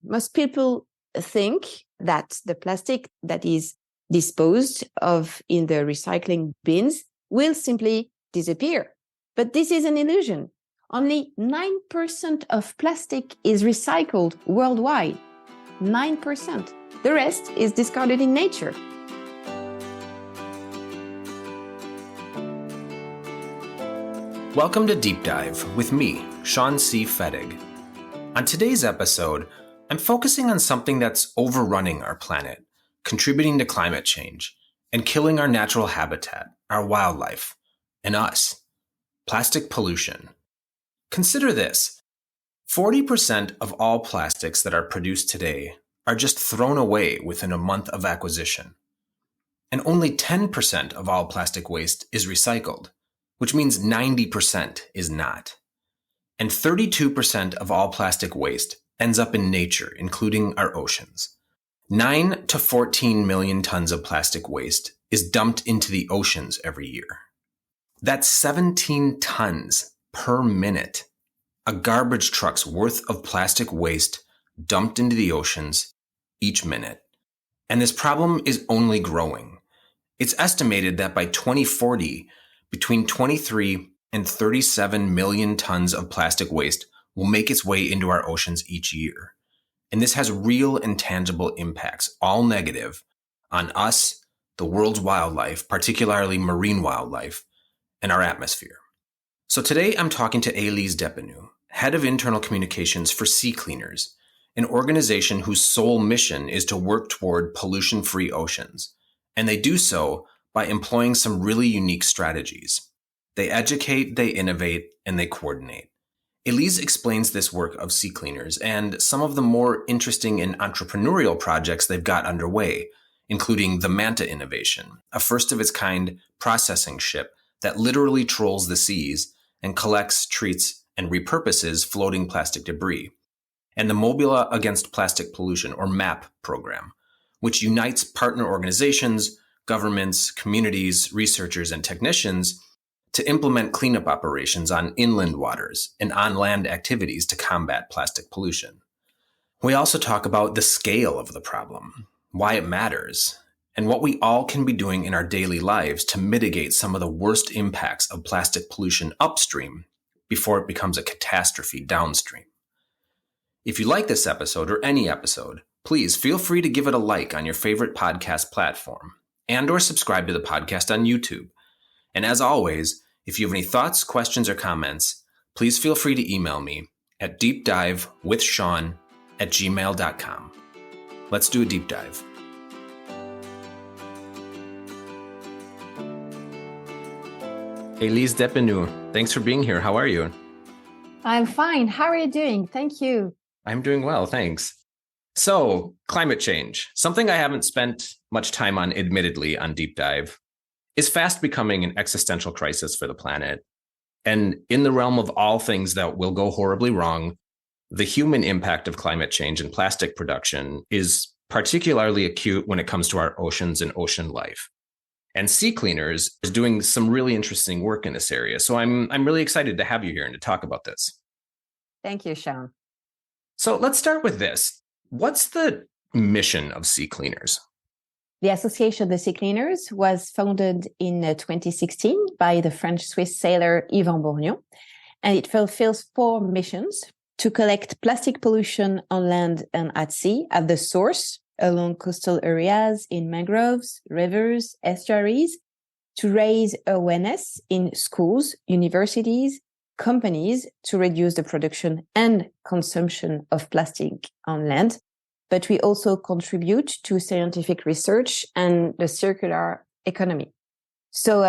Most people think that the plastic that is disposed of in the recycling bins will simply disappear. But this is an illusion. Only 9% of plastic is recycled worldwide. 9%. The rest is discarded in nature. Welcome to Deep Dive with me, Sean C. Fettig. On today's episode, I'm focusing on something that's overrunning our planet, contributing to climate change, and killing our natural habitat, our wildlife, and us. Plastic pollution. Consider this. 40% of all plastics that are produced today are just thrown away within a month of acquisition. And only 10% of all plastic waste is recycled, which means 90% is not. And 32% of all plastic waste ends up in nature, including our oceans. 9 to 14 million tons of plastic waste is dumped into the oceans every year. That's 17 tons per minute. A garbage truck's worth of plastic waste dumped into the oceans each minute. And this problem is only growing. It's estimated that by 2040, between 23 and 37 million tons of plastic waste will make its way into our oceans each year. And this has real and tangible impacts, all negative, on us, the world's wildlife, particularly marine wildlife, and our atmosphere. So today I'm talking to Elise, Head of Internal Communications for SeaCleaners, an organization whose sole mission is to work toward pollution-free oceans. And they do so by employing some really unique strategies. They educate, they innovate, and they coordinate. Elize explains this work of SeaCleaners and some of the more interesting and entrepreneurial projects they've got underway, including the Manta innovation, a first-of-its-kind processing ship that literally trolls the seas and collects, treats, and repurposes floating plastic debris, and the Mobula Against Plastic Pollution, or MAPP program, which unites partner organizations, governments, communities, researchers, and technicians to implement cleanup operations on inland waters and on-land activities to combat plastic pollution. We also talk about the scale of the problem, why it matters, and what we all can be doing in our daily lives to mitigate some of the worst impacts of plastic pollution upstream before it becomes a catastrophe downstream. If you like this episode or any episode, please feel free to give it a like on your favorite podcast platform and or subscribe to the podcast on YouTube. And as always, if you have any thoughts, questions, or comments, please feel free to email me at deepdivewithsean@gmail.com. Let's do a deep dive. Elise Depenou, thanks for being here. How are you? I'm fine. How are you doing? Thank you. I'm doing well, thanks. So, climate change, something I haven't spent much time on, admittedly, on Deep Dive, is fast becoming an existential crisis for the planet. And in the realm of all things that will go horribly wrong, the human impact of climate change and plastic production is particularly acute when it comes to our oceans and ocean life. And SeaCleaners is doing some really interesting work in this area. So I'm really excited to have you here and to talk about this. Thank you, Sean. So let's start with this. What's the mission of SeaCleaners? The Association of the SeaCleaners was founded in 2016 by the French-Swiss sailor Yvan Bourgnon, and it fulfills 4 missions: to collect plastic pollution on land and at sea at the source, along coastal areas, in mangroves, rivers, estuaries, to raise awareness in schools, universities, companies to reduce the production and consumption of plastic on land. But we also contribute to scientific research and the circular economy. So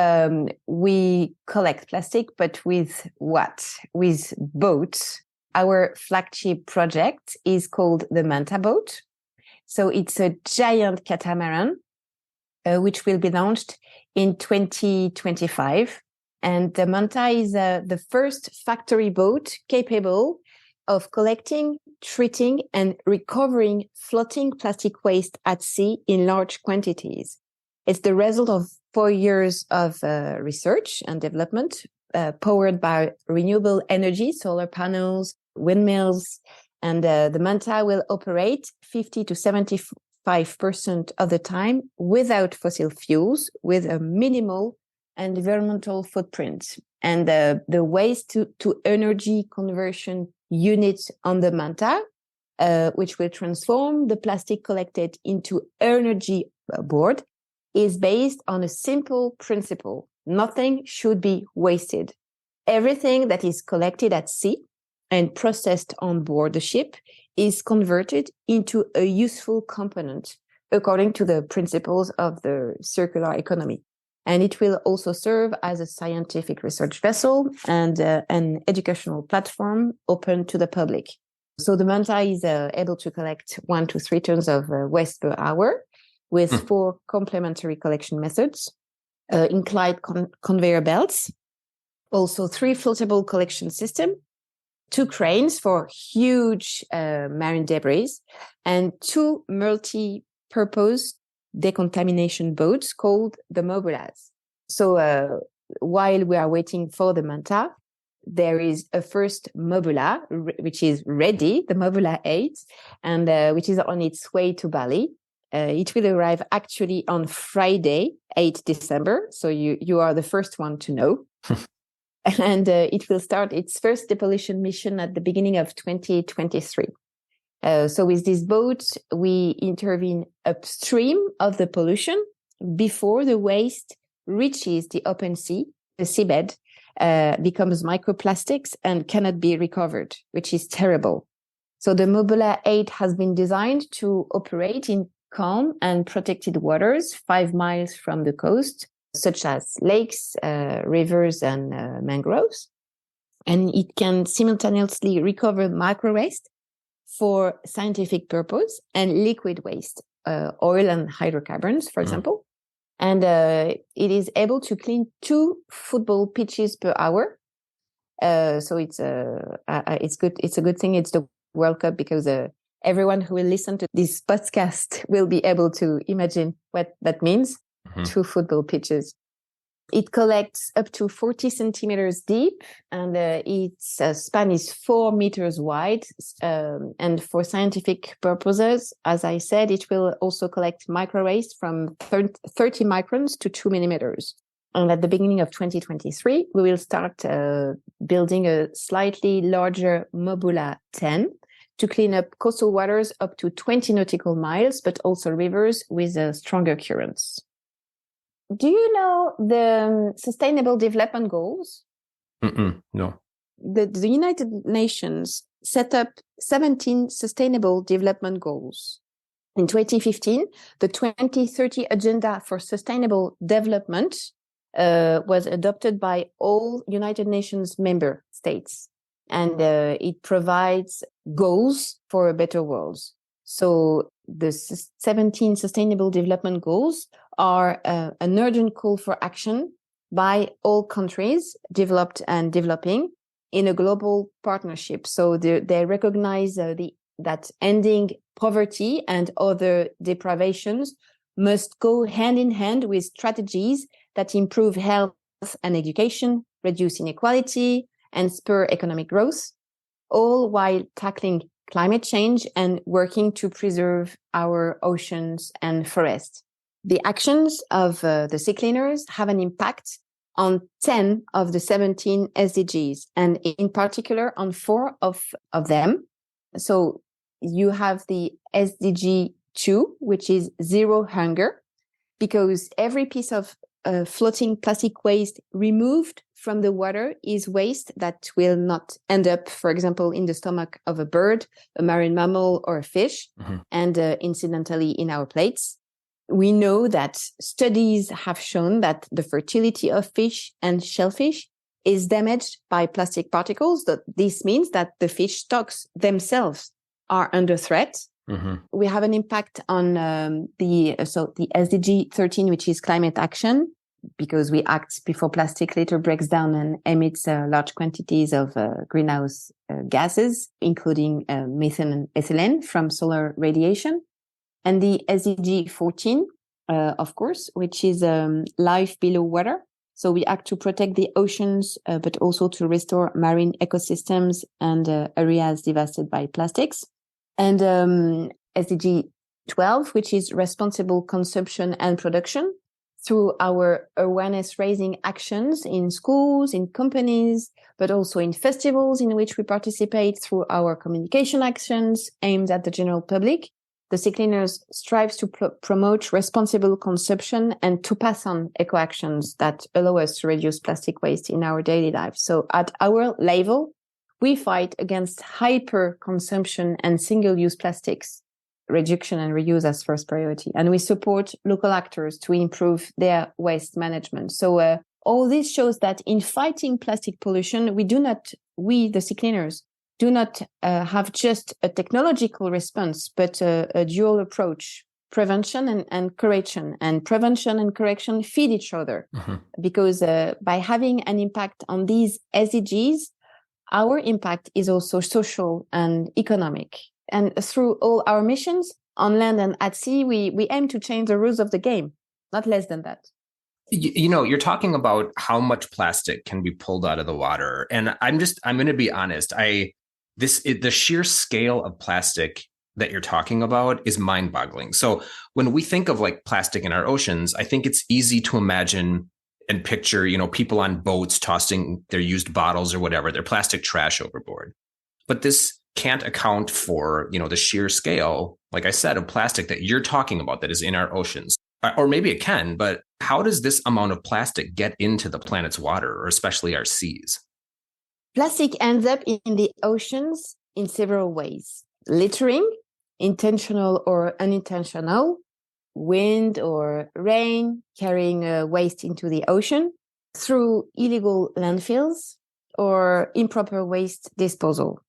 we collect plastic, but with what? With boats. Our flagship project is called the Manta boat. So it's a giant catamaran, which will be launched in 2025. And the Manta is the first factory boat capable of collecting, treating, and recovering floating plastic waste at sea in large quantities. It's the result of 4 years of research and development, powered by renewable energy, solar panels, windmills, And the Manta will operate 50 to 75% of the time without fossil fuels, with a minimal environmental footprint. And the waste to energy conversion unit on the Manta, which will transform the plastic collected into energy board, is based on a simple principle. Nothing should be wasted. Everything that is collected at sea and processed on board the ship is converted into a useful component according to the principles of the circular economy. And it will also serve as a scientific research vessel and an educational platform open to the public. So the Manta is able to collect 1 to 3 tons of waste per hour with 4 complementary collection methods, inclined conveyor belts, also 3 floatable collection systems, 2 cranes for huge marine debris, and 2 multi-purpose decontamination boats called the Mobulas. So while we are waiting for the Manta, there is a first Mobula, which is ready, the Mobula 8, and which is on its way to Bali. It will arrive actually on Friday, 8 December. So you are the first one to know. And it will start its first depollution mission at the beginning of 2023. So with this boat, we intervene upstream of the pollution before the waste reaches the open sea, the seabed, becomes microplastics and cannot be recovered, which is terrible. So the Mobula 8 has been designed to operate in calm and protected waters 5 miles from the coast, such as lakes, rivers, and mangroves. And it can simultaneously recover micro waste for scientific purpose and liquid waste, oil and hydrocarbons, for example. And it is able to clean 2 football pitches per hour. So it's good. It's a good thing. It's the World Cup, because everyone who will listen to this podcast will be able to imagine what that means. 2 football pitches. It collects up to 40 centimeters deep, and its span is 4 meters wide. And for scientific purposes, as I said, it will also collect micro waste from 30 microns to 2 millimeters. And at the beginning of 2023, we will start building a slightly larger Mobula 10 to clean up coastal waters up to 20 nautical miles, but also rivers with stronger currents. Do you know the Sustainable Development Goals? No. The United Nations set up 17 Sustainable Development Goals. In 2015, the 2030 Agenda for Sustainable Development was adopted by all United Nations member states. And it provides goals for a better world. So the 17 Sustainable Development Goals are an urgent call for action by all countries, developed and developing, in a global partnership. So they recognize that ending poverty and other deprivations must go hand in hand with strategies that improve health and education, reduce inequality, and spur economic growth, all while tackling climate change and working to preserve our oceans and forests. The actions of the SeaCleaners have an impact on 10 of the 17 SDGs, and in particular on 4 of them. So you have the SDG 2, which is zero hunger, because every piece of floating plastic waste removed from the water is waste that will not end up, for example, in the stomach of a bird, a marine mammal, or a fish, and incidentally in our plates. We know that studies have shown that the fertility of fish and shellfish is damaged by plastic particles. This means that the fish stocks themselves are under threat. We have an impact on the SDG 13, which is climate action, because we act before plastic later breaks down and emits large quantities of greenhouse gases, including methane and ethylene from solar radiation. And the SDG 14, of course, which is life below water. So we act to protect the oceans, but also to restore marine ecosystems and areas devastated by plastics. And SDG 12, which is responsible consumption and production, through our awareness raising actions in schools, in companies, but also in festivals in which we participate, through our communication actions aimed at the general public. The SeaCleaners strives to promote responsible consumption and to pass on eco-actions that allow us to reduce plastic waste in our daily life. So at our level, we fight against hyper-consumption and single-use plastics, reduction and reuse as first priority. And we support local actors to improve their waste management. So all this shows that in fighting plastic pollution, we, the SeaCleaners, do not have just a technological response, but a dual approach, prevention and correction. And prevention and correction feed each other, because by having an impact on these SDGs, our impact is also social and economic. And through all our missions, on land and at sea, we aim to change the rules of the game, not less than that. You know, you're talking about how much plastic can be pulled out of the water. And I'm going to be honest. The sheer scale of plastic that you're talking about is mind-boggling. So when we think of like plastic in our oceans, I think it's easy to imagine and picture, people on boats tossing their used bottles or whatever, their plastic trash overboard. But this can't account for, the sheer scale, like I said, of plastic that you're talking about that is in our oceans. Or maybe it can, but how does this amount of plastic get into the planet's water, or especially our seas? Plastic ends up in the oceans in several ways. Littering, intentional or unintentional, wind or rain carrying waste into the ocean, through illegal landfills or improper waste disposal.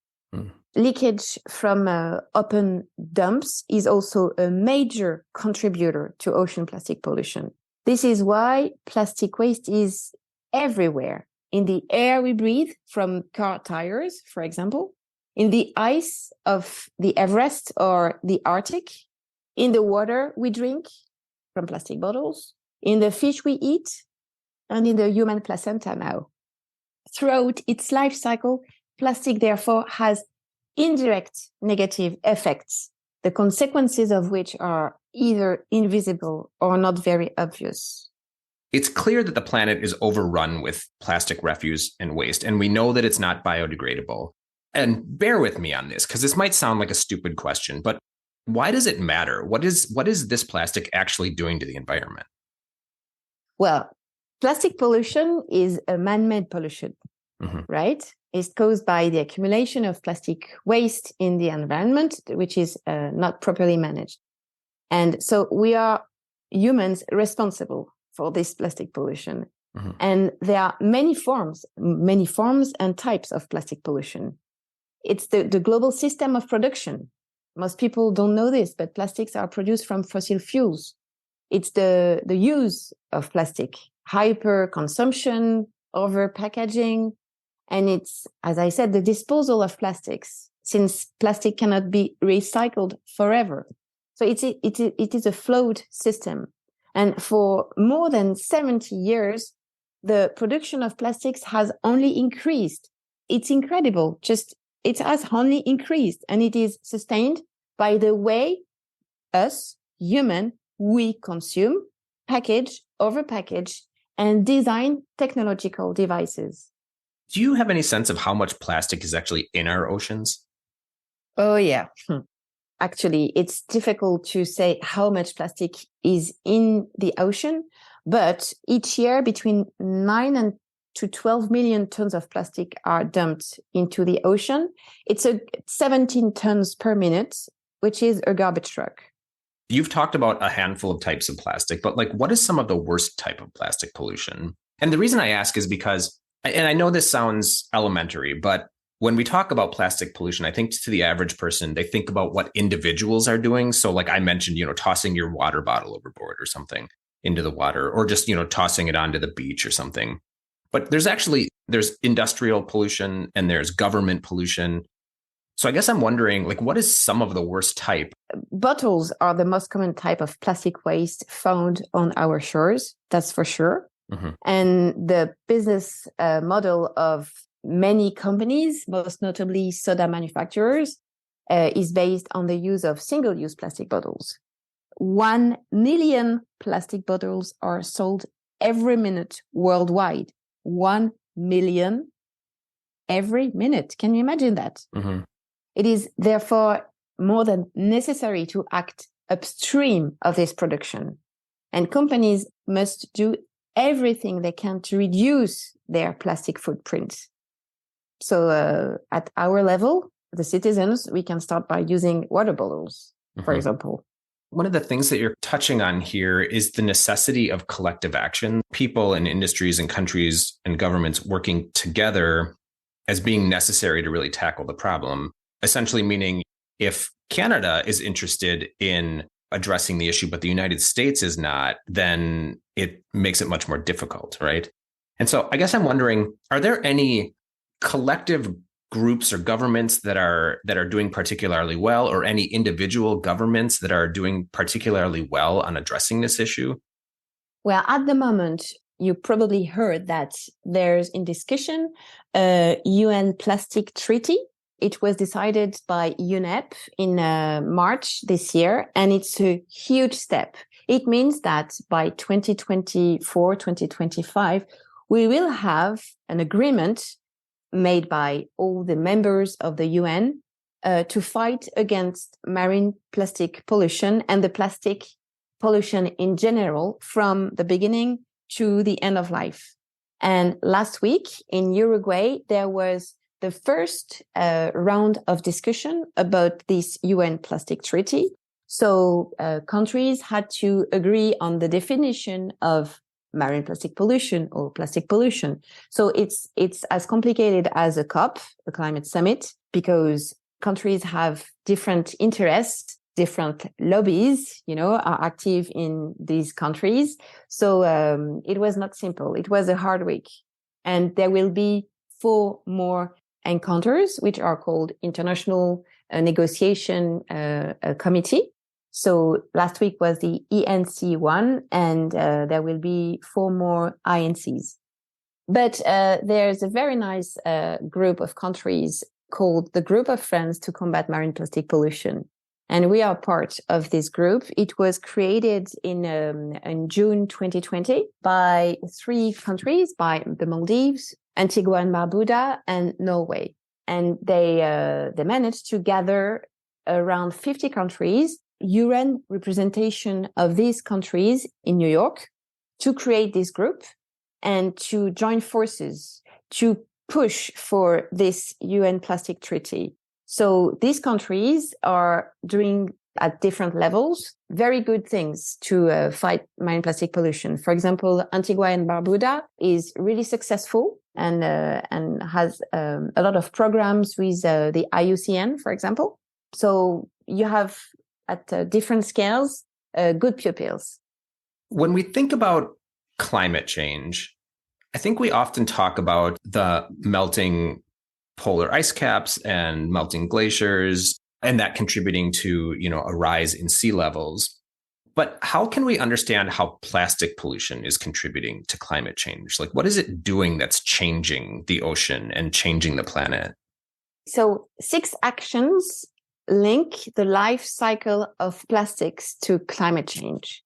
Leakage from open dumps is also a major contributor to ocean plastic pollution. This is why plastic waste is everywhere. In the air we breathe from car tires, for example, in the ice of the Everest or the Arctic, in the water we drink from plastic bottles, in the fish we eat, and in the human placenta now. Throughout its life cycle, plastic therefore has indirect negative effects, the consequences of which are either invisible or not very obvious. It's clear that the planet is overrun with plastic refuse and waste, and we know that it's not biodegradable. And bear with me on this, because this might sound like a stupid question, but why does it matter? What is this plastic actually doing to the environment? Well, plastic pollution is a man-made pollution, right? It's caused by the accumulation of plastic waste in the environment, which is not properly managed. And so we are humans responsible for this plastic pollution. And there are many forms and types of plastic pollution. It's the global system of production. Most people don't know this, but plastics are produced from fossil fuels. It's the use of plastic, hyper consumption, over packaging, and it's, as I said, the disposal of plastics, since plastic cannot be recycled forever. So it is a flawed system. And for more than 70 years, the production of plastics has only increased. It's incredible. It has only increased, and it is sustained by the way us, human, we consume, package, overpackage, and design technological devices. Do you have any sense of how much plastic is actually in our oceans? Oh, yeah. Actually, it's difficult to say how much plastic is in the ocean, but each year between 9 to 12 million tons of plastic are dumped into the ocean. It's 17 tons per minute, which is a garbage truck. You've talked about a handful of types of plastic, but what is some of the worst type of plastic pollution? And the reason I ask is because, and I know this sounds elementary, but when we talk about plastic pollution, I think to the average person, they think about what individuals are doing. So like I mentioned, tossing your water bottle overboard or something into the water, or just, tossing it onto the beach or something. But there's industrial pollution and there's government pollution. So I guess I'm wondering, what is some of the worst type? Bottles are the most common type of plastic waste found on our shores. That's for sure. Mm-hmm. And the business model of many companies, most notably soda manufacturers, is based on the use of single-use plastic bottles. 1 million plastic bottles are sold every minute worldwide. 1 million every minute. Can you imagine that? Mm-hmm. It is therefore more than necessary to act upstream of this production. And companies must do everything they can to reduce their plastic footprint. So at our level, the citizens, we can start by using water bottles, for example. One of the things that you're touching on here is the necessity of collective action. People and industries and countries and governments working together as being necessary to really tackle the problem. Essentially meaning if Canada is interested in addressing the issue, but the United States is not, then it makes it much more difficult, right? And so I guess I'm wondering, are there any collective groups or governments that are doing particularly well, or any individual governments that are doing particularly well on addressing this issue? Well, at the moment, you probably heard that there's in discussion a UN plastic treaty. It was decided by UNEP in March this year, and it's a huge step. It means that by 2024, 2025, we will have an agreement made by all the members of the UN to fight against marine plastic pollution and the plastic pollution in general from the beginning to the end of life. And last week in Uruguay, there was the first round of discussion about this UN plastic treaty. So countries had to agree on the definition of marine plastic pollution or plastic pollution. So it's as complicated as a COP, a climate summit, because countries have different interests, different lobbies, are active in these countries. So it was not simple. It was a hard week. And there will be 4 more encounters, which are called International Negotiation Committee. So last week was the ENC one, and there will be 4 more INCs. But there's a very nice group of countries called the Group of Friends to Combat Marine Plastic Pollution. And we are part of this group. It was created in June 2020 by 3 countries, by the Maldives, Antigua and Barbuda, and Norway. And they managed to gather around 50 countries, UN representation of these countries in New York, to create this group and to join forces to push for this UN plastic treaty. So these countries are doing at different levels very good things to fight marine plastic pollution. For example, Antigua and Barbuda is really successful and has a lot of programs with the IUCN, for example. So you have at different scales good pupils. When we think about climate change, I think we often talk about the melting polar ice caps and melting glaciers, and that contributing to, a rise in sea levels. But how can we understand how plastic pollution is contributing to climate change? Like, what is it doing that's changing the ocean and changing the planet? So 6 actions link the life cycle of plastics to climate change.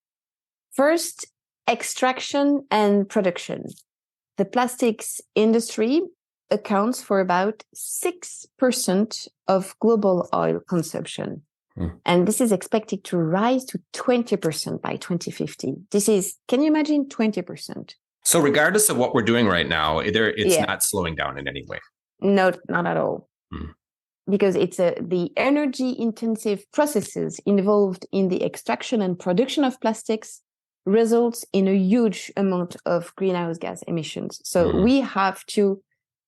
First, extraction and production. The plastics industry accounts for about 6% of global oil consumption. And this is expected to rise to 20% by 2050. Can you imagine 20%? So regardless of what we're doing right now, it's not slowing down in any way. No, not at all. Because it's the energy intensive processes involved in the extraction and production of plastics results in a huge amount of greenhouse gas emissions. So we have to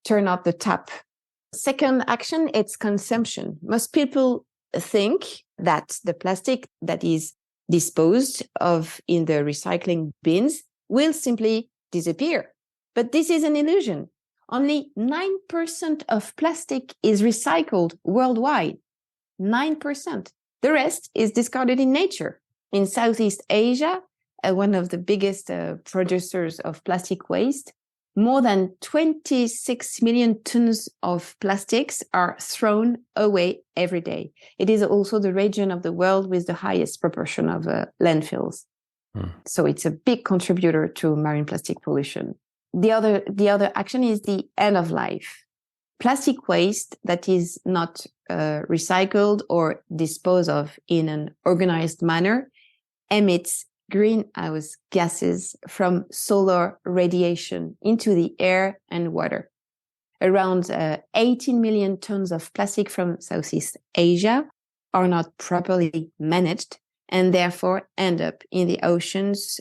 turn up the tap. Second action, it's consumption. Most people think that the plastic that is disposed of in the recycling bins will simply disappear. But this is an illusion. Only 9% of plastic is recycled worldwide. 9%. The rest is discarded in nature. In Southeast Asia, one of the biggest producers of plastic waste, more than 26 million tons of plastics are thrown away every day. It is also the region of the world with the highest proportion of landfills. So it's a big contributor to marine plastic pollution. The other action is the end of life. Plastic waste that is not recycled or disposed of in an organized manner emits greenhouse gases from solar radiation into the air and water. Around 18 million tons of plastic from Southeast Asia are not properly managed and therefore end up in the oceans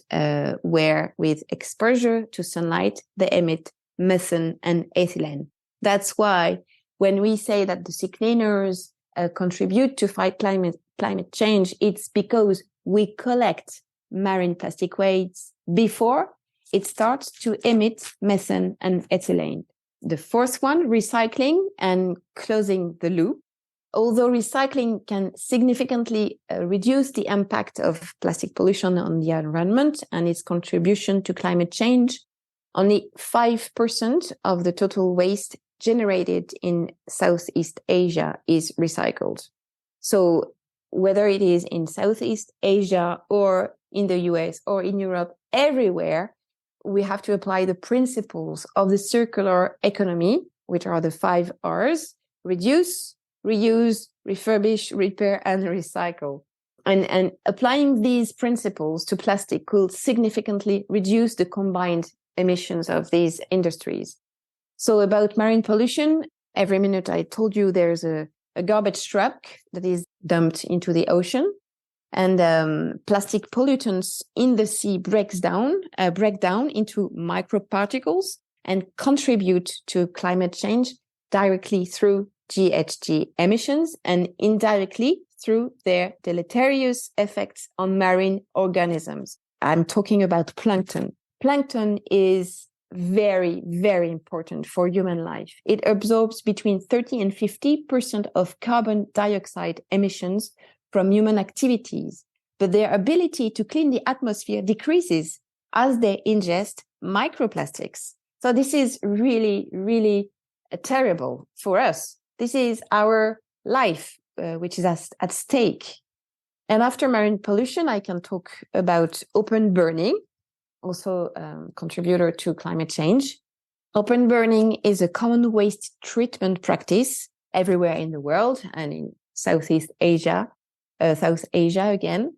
where, with exposure to sunlight, they emit methane and ethylene. That's why when we say that the SeaCleaners contribute to fight climate change, it's because we collect marine plastic waste before it starts to emit methane and ethylene. The fourth one, recycling and closing the loop. Although recycling can significantly reduce the impact of plastic pollution on the environment and its contribution to climate change, only 5% of the total waste generated in Southeast Asia is recycled. So whether it is in Southeast Asia or in the US or in Europe, everywhere, we have to apply the principles of the circular economy, which are the 5 R's: reduce, reuse, refurbish, repair, and recycle. And applying these principles to plastic will significantly reduce the combined emissions of these industries. So about marine pollution, every minute I told you there's a garbage truck that is dumped into the ocean. And plastic pollutants in the sea break down into microparticles and contribute to climate change directly through GHG emissions and indirectly through their deleterious effects on marine organisms. I'm talking about plankton. Plankton is very, very important for human life. It absorbs between 30 and 50% of carbon dioxide emissions from human activities, but their ability to clean the atmosphere decreases as they ingest microplastics. So this is really, really terrible for us. This is our life, which is at stake. And after marine pollution, I can talk about open burning, also a contributor to climate change. Open burning is a common waste treatment practice everywhere in the world and in South Asia again,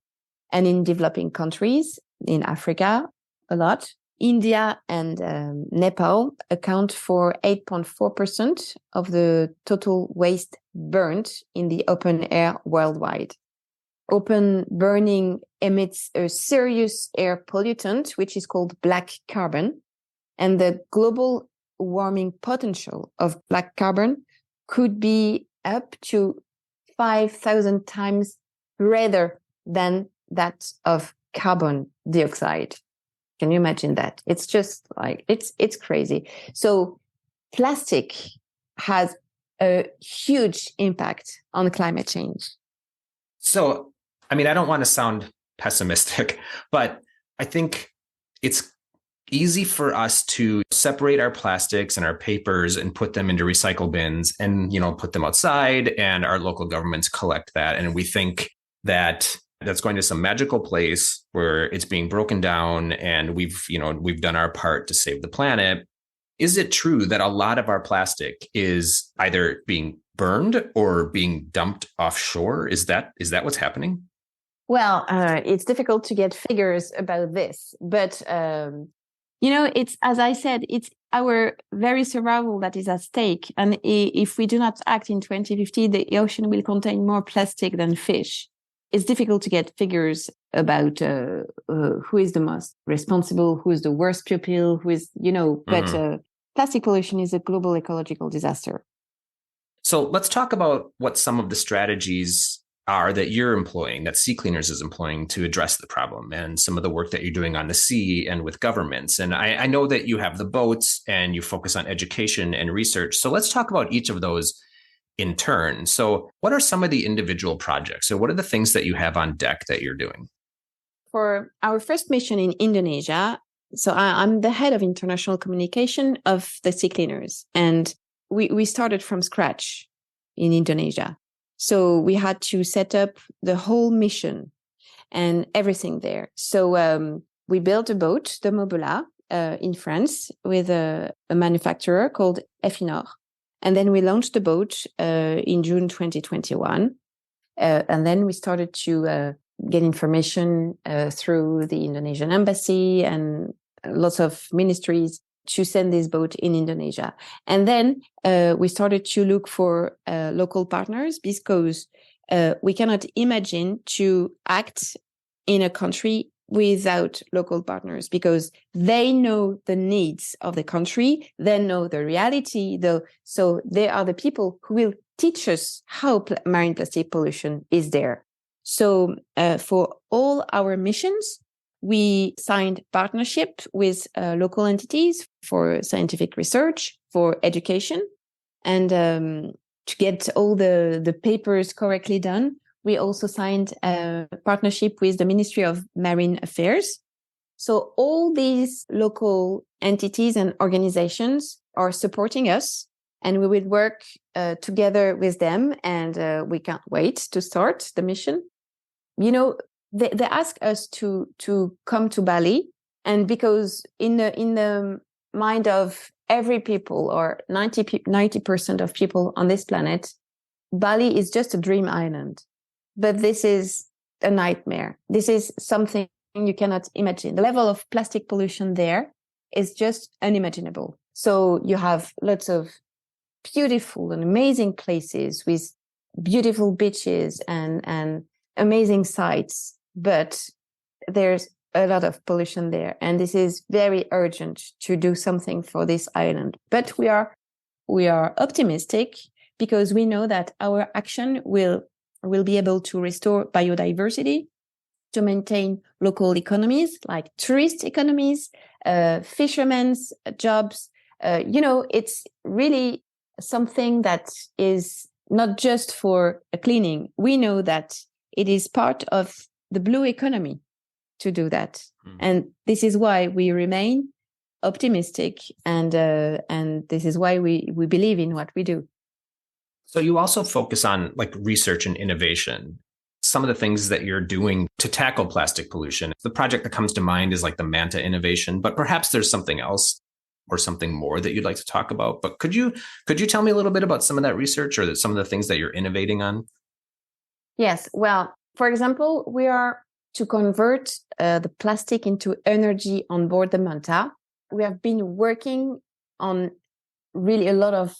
and in developing countries, in Africa a lot. India and Nepal account for 8.4% of the total waste burnt in the open air worldwide. Open burning emits a serious air pollutant, which is called black carbon. And the global warming potential of black carbon could be up to 5,000 times greater than that of carbon dioxide. Can you imagine that? It's just like, it's crazy. So plastic has a huge impact on climate change. So, I mean, I don't want to sound pessimistic, but I think it's easy for us to separate our plastics and our papers and put them into recycle bins and, put them outside, and our local governments collect that. And we think that that's going to some magical place where it's being broken down and we've done our part to save the planet. Is it true that a lot of our plastic is either being burned or being dumped offshore? Is that what's happening? Well, it's difficult to get figures about this, but it's, as I said, it's our very survival that is at stake. And if we do not act in 2050, the ocean will contain more plastic than fish. It's difficult to get figures about who is the most responsible, who is the worst pupil, who is, but plastic pollution is a global ecological disaster. So let's talk about what some of the strategies are that you're employing, that SeaCleaners is employing to address the problem, and some of the work that you're doing on the sea and with governments. And I know that you have the boats and you focus on education and research. So let's talk about each of those in turn. So what are some of the individual projects? So what are the things that you have on deck that you're doing? for our first mission in Indonesia, so I'm the head of international communication of the SeaCleaners, and we started from scratch in Indonesia. So we had to set up the whole mission and everything there. So we built a boat, the Mobula, in France with a manufacturer called Efinor. And then we launched the boat in June 2021. And then we started to get information through the Indonesian embassy and lots of ministries to send this boat in Indonesia. And then we started to look for local partners because we cannot imagine to act in a country without local partners, because they know the needs of the country, they know the reality, so they are the people who will teach us how marine plastic pollution is there. So for all our missions, we signed partnership with local entities for scientific research, for education, and to get all the papers correctly done. We also signed a partnership with the Ministry of Marine Affairs. So all these local entities and organizations are supporting us, and we will work together with them, and we can't wait to start the mission. You know, they ask us to come to Bali, and because in the mind of every people, or 90% of people on this planet, Bali is just a dream island. But this is a nightmare. This is something you cannot imagine. The level of plastic pollution there is just unimaginable. So you have lots of beautiful and amazing places with beautiful beaches and amazing sights, but there's a lot of pollution there. And this is very urgent to do something for this island. But we are optimistic because we know that our action will be able to restore biodiversity, to maintain local economies like tourist economies, fishermen's jobs. It's really something that is not just for cleaning. We know that it is part of the blue economy to do that. And this is why we remain optimistic, and this is why we believe in what we do. So you also focus on like research and innovation. Some of the things that you're doing to tackle plastic pollution. The project that comes to mind is like the Manta innovation, but perhaps there's something else or something more that you'd like to talk about. But could you tell me a little bit about some of that research or some of the things that you're innovating on? Yes. Well, for example, we are to convert the plastic into energy on board the Manta. We have been working on really a lot of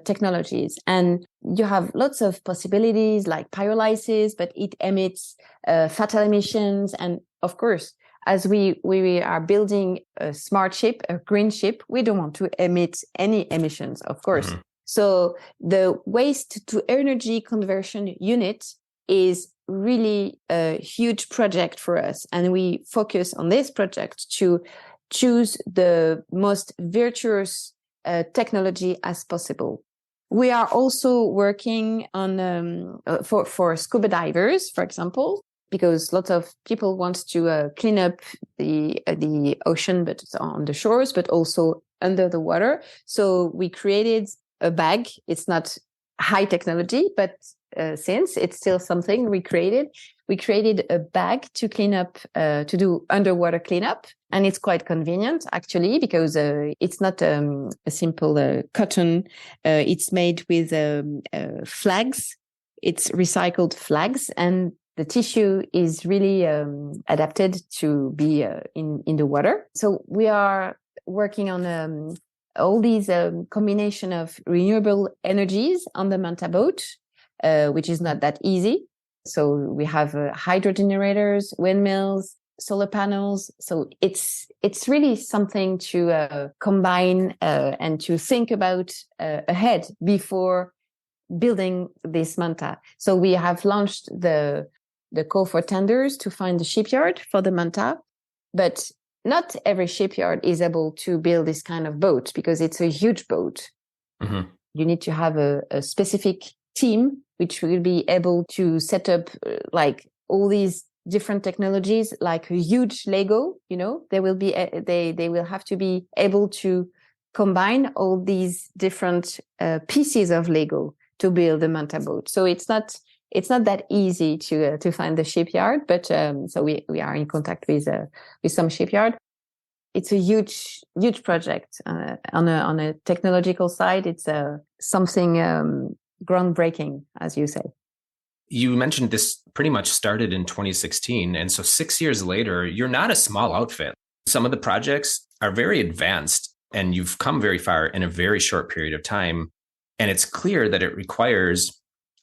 technologies, and you have lots of possibilities like pyrolysis, but it emits fatal emissions. And of course, as we are building a smart ship, a green ship, we don't want to emit any emissions, of course. Mm-hmm. So the waste to energy conversion unit is really a huge project for us. And we focus on this project to choose the most virtuous technology as possible. We are also working on for scuba divers, for example, because lots of people want to clean up the ocean, but on the shores, but also under the water. So we created a bag. It's not high technology, but since it's still something we created a bag to clean up, to do underwater cleanup. And it's quite convenient, actually, because it's not a simple cotton. It's made with flags. It's recycled flags, and the tissue is really adapted to be in the water. So we are working on all these combination of renewable energies on the Manta boat, which is not that easy. So we have hydro generators, windmills, solar panels. So it's really something to combine and to think about ahead before building this Manta. So we have launched the call for tenders to find the shipyard for the Manta, but not every shipyard is able to build this kind of boat because it's a huge boat. Mm-hmm. You need to have a specific team which will be able to set up like all these different technologies, like a huge Lego, they will be, they will have to be able to combine all these different pieces of Lego to build a Manta boat. So it's not that easy to find the shipyard, but so we are in contact with some shipyard. It's a huge project on a technological side. It's something groundbreaking, as you say. You mentioned this pretty much started in 2016, and so 6 years later, you're not a small outfit. Some of the projects are very advanced, and you've come very far in a very short period of time. And it's clear that it requires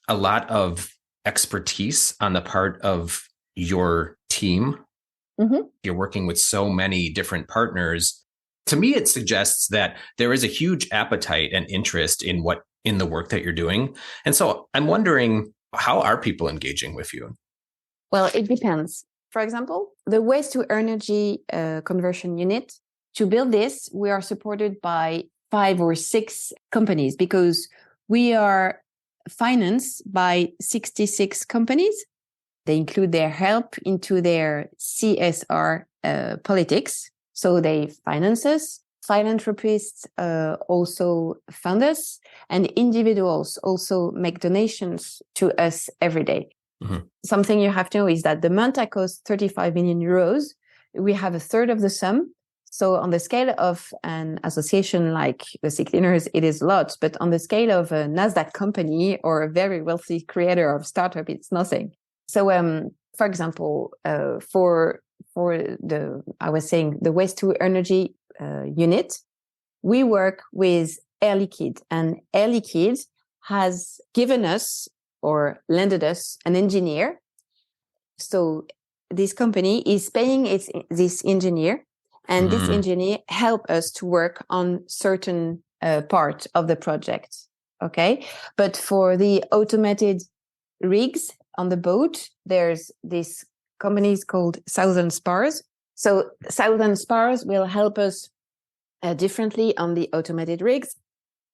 a lot of expertise on the part of your team. Mm-hmm. You're working with so many different partners. To me, it suggests that there is a huge appetite and interest in the work that you're doing. And so I'm wondering, how are people engaging with you? Well, it depends. For example, the waste to energy conversion unit, to build this, we are supported by 5 or 6 companies because we are financed by 66 companies. They include their help into their CSR politics. So they finance us. Philanthropists also fund us, and individuals also make donations to us every day. Mm-hmm. Something you have to know is that the Manta costs 35 million euros. We have a third of the sum. So on the scale of an association like the SeaCleaners, it is a lot. But on the scale of a NASDAQ company or a very wealthy creator of startup, it's nothing. So, for example, for the waste to energy unit, we work with Air Liquide, and Air Liquide has given us or lended us an engineer. So this company is paying this engineer, and this engineer help us to work on certain part of the project. Okay. But for the automated rigs on the boat, there's this company called Southern Spars. So Southern Spars will help us differently on the automated rigs.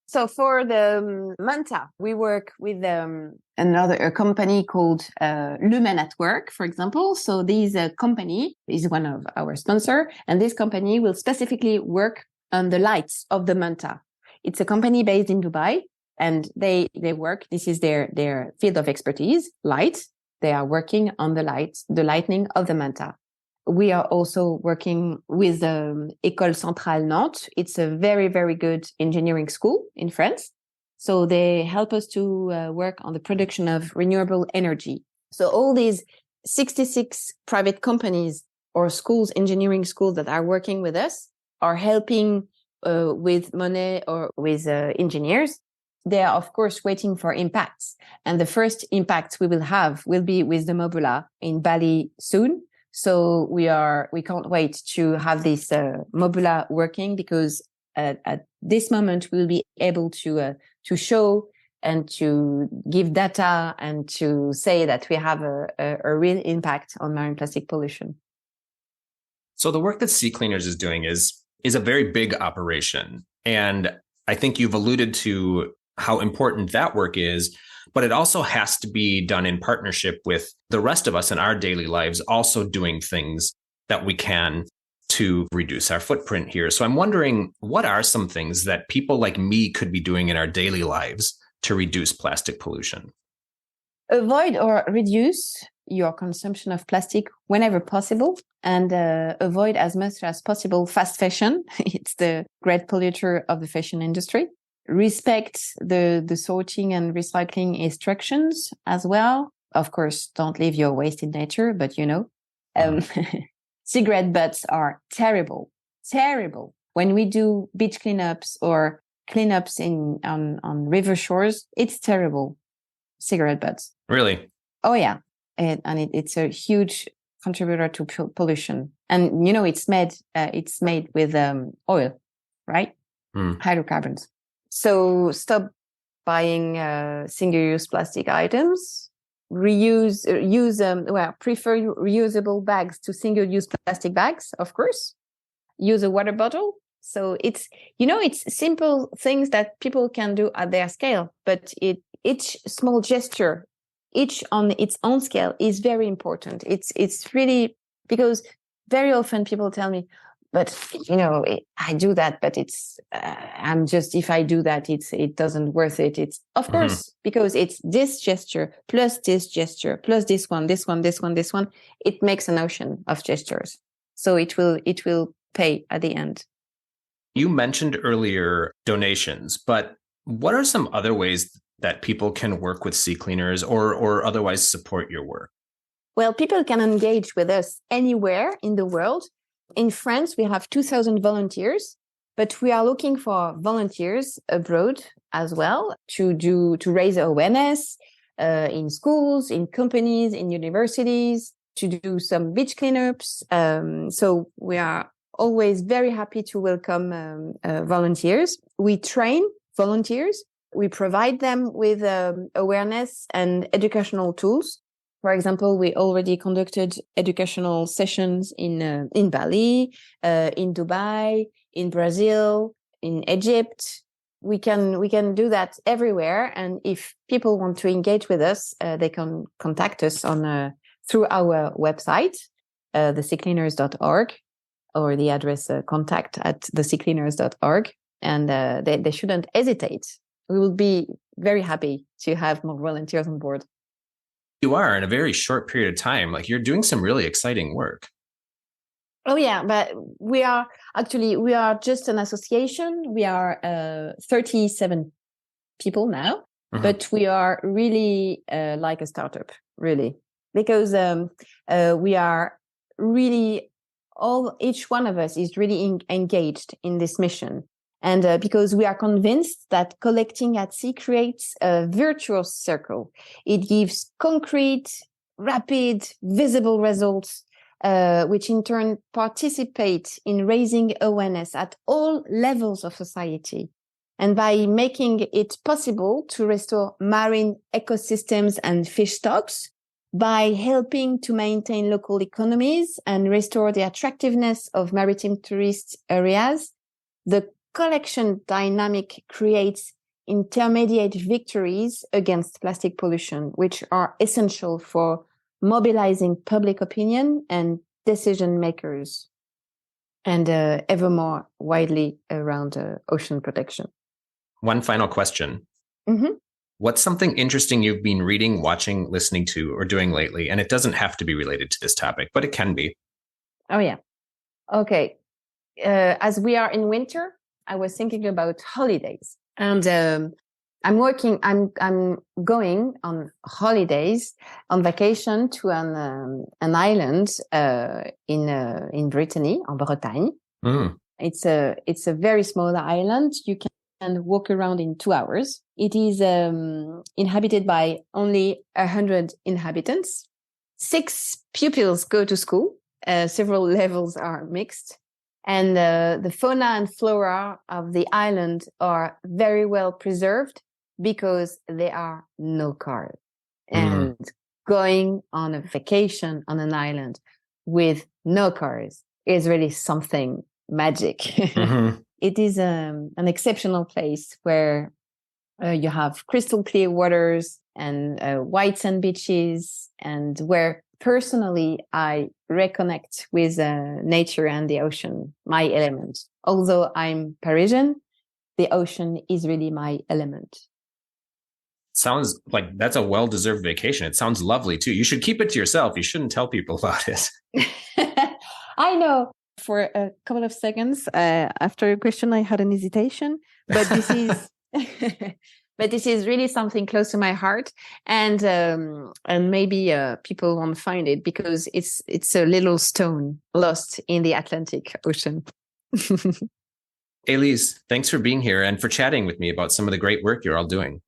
So for the Manta, we work with a company called Le Men at Work, for example. So this company is one of our sponsor, and this company will specifically work on the lights of the Manta. It's a company based in Dubai, and they work. This is their field of expertise, light. They are working on the lightning of the Manta. We are also working with École Centrale Nantes. It's a very, very good engineering school in France. So they help us to work on the production of renewable energy. So all these 66 private companies or schools, engineering schools that are working with us are helping with money or with engineers. They are, of course, waiting for impacts. And the first impact we will have will be with the Mobula in Bali soon. So we can't wait to have this Mobula working, because at this moment we'll be able to show and to give data and to say that we have a real impact on marine plastic pollution. So the work that SeaCleaners is doing is a very big operation. And I think you've alluded to how important that work is, but it also has to be done in partnership with the rest of us in our daily lives, also doing things that we can to reduce our footprint here. So I'm wondering, what are some things that people like me could be doing in our daily lives to reduce plastic pollution? Avoid or reduce your consumption of plastic whenever possible, and avoid as much as possible fast fashion. It's the great polluter of the fashion industry. Respect the sorting and recycling instructions as well. Of course, don't leave your waste in nature, but cigarette butts are terrible. When we do beach cleanups or cleanups on river shores, it's terrible. Cigarette butts. Really? Oh yeah. It's a huge contributor to pollution. And it's made with oil, right? Hydrocarbons. So stop buying single-use plastic items. Prefer reusable bags to single-use plastic bags, of course. Use a water bottle. So it's simple things that people can do at their scale, but each small gesture each on its own scale is very important. It's really, because very often people tell me, but I do that, but I'm just, if I do that, it doesn't worth it. It's of course, because it's this gesture plus this gesture plus this one. It makes an ocean of gestures. So it will pay at the end. You mentioned earlier donations, but what are some other ways that people can work with SeaCleaners or otherwise support your work? Well, people can engage with us anywhere in the world. In France, we have 2,000 volunteers, but we are looking for volunteers abroad as well to raise awareness in schools, in companies, in universities, to do some beach cleanups. So we are always very happy to welcome volunteers. We train volunteers. We provide them with awareness and educational tools. For example, we already conducted educational sessions in Bali, in Dubai, in Brazil, in Egypt. We can do that everywhere. And if people want to engage with us, they can contact us through our website, theseacleaners.org, or the address contact@theseacleaners.org. And they shouldn't hesitate. We will be very happy to have more volunteers on board. You are in a very short period of time. Like, you're doing some really exciting work. Oh yeah, but we are just an association. We are 37 people now, but we are really like a startup, really, because we are really each one of us is really engaged in this mission. And because we are convinced that collecting at sea creates a virtuous circle. It gives concrete, rapid, visible results, which in turn participate in raising awareness at all levels of society. And by making it possible to restore marine ecosystems and fish stocks, by helping to maintain local economies and restore the attractiveness of maritime tourist areas, the collection dynamic creates intermediate victories against plastic pollution, which are essential for mobilizing public opinion and decision makers, and ever more widely around ocean protection. One final question. What's something interesting you've been reading, watching, listening to, or doing lately? And it doesn't have to be related to this topic, but it can be. Oh yeah. Okay. As we are in winter, I was thinking about holidays, and I'm going on holidays, on vacation to an island in Brittany, en Bretagne. It's a very small island. You can walk around in 2 hours. It is inhabited by only 100 inhabitants. 6 pupils go to school. Several levels are mixed. And the fauna and flora of the island are very well preserved because there are no cars. And going on a vacation on an island with no cars is really something magic. It is an exceptional place where you have crystal clear waters and white sand beaches, and where personally I reconnect with nature and the ocean, my element. Although I'm Parisian, the ocean is really my element. Sounds like that's a well-deserved vacation. It sounds lovely too. You should keep it to yourself. You shouldn't tell people about it. I know. For a couple of seconds after your question, I had an hesitation, but this is but this is really something close to my heart, and maybe people won't find it because it's a little stone lost in the Atlantic Ocean. Elise, thanks for being here and for chatting with me about some of the great work you're all doing.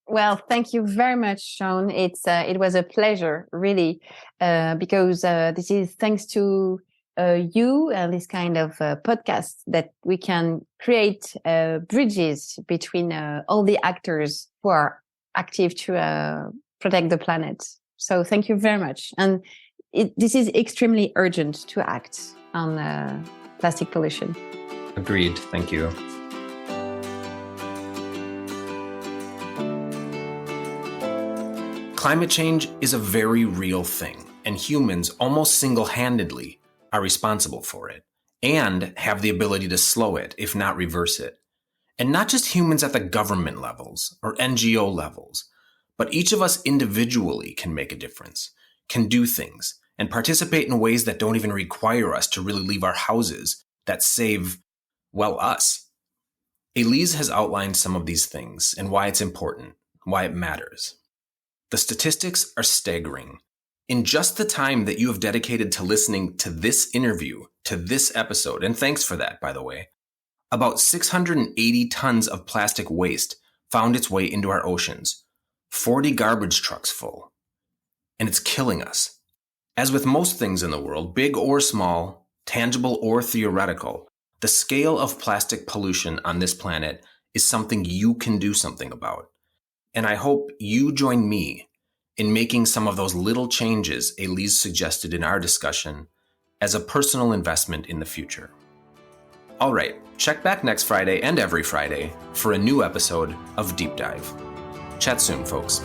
Well, thank you very much, Sean. It was a pleasure, really, because this is thanks to you and this kind of podcast that we can create bridges between all the actors who are active to protect the planet. So thank you very much. And this is extremely urgent to act on plastic pollution. Agreed. Thank you. Climate change is a very real thing, and humans almost single-handedly are responsible for it and have the ability to slow it, if not reverse it. And not just humans at the government levels or NGO levels, but each of us individually can make a difference, can do things, and participate in ways that don't even require us to really leave our houses, that save, well, us. Elise has outlined some of these things and why it's important, why it matters. The statistics are staggering. In just the time that you have dedicated to listening to this interview, to this episode, and thanks for that, by the way, about 680 tons of plastic waste found its way into our oceans, 40 garbage trucks full. And it's killing us. As with most things in the world, big or small, tangible or theoretical, the scale of plastic pollution on this planet is something you can do something about. And I hope you join me in making some of those little changes Elise suggested in our discussion as a personal investment in the future. All right, check back next Friday and every Friday for a new episode of Deep Dive. Chat soon, folks.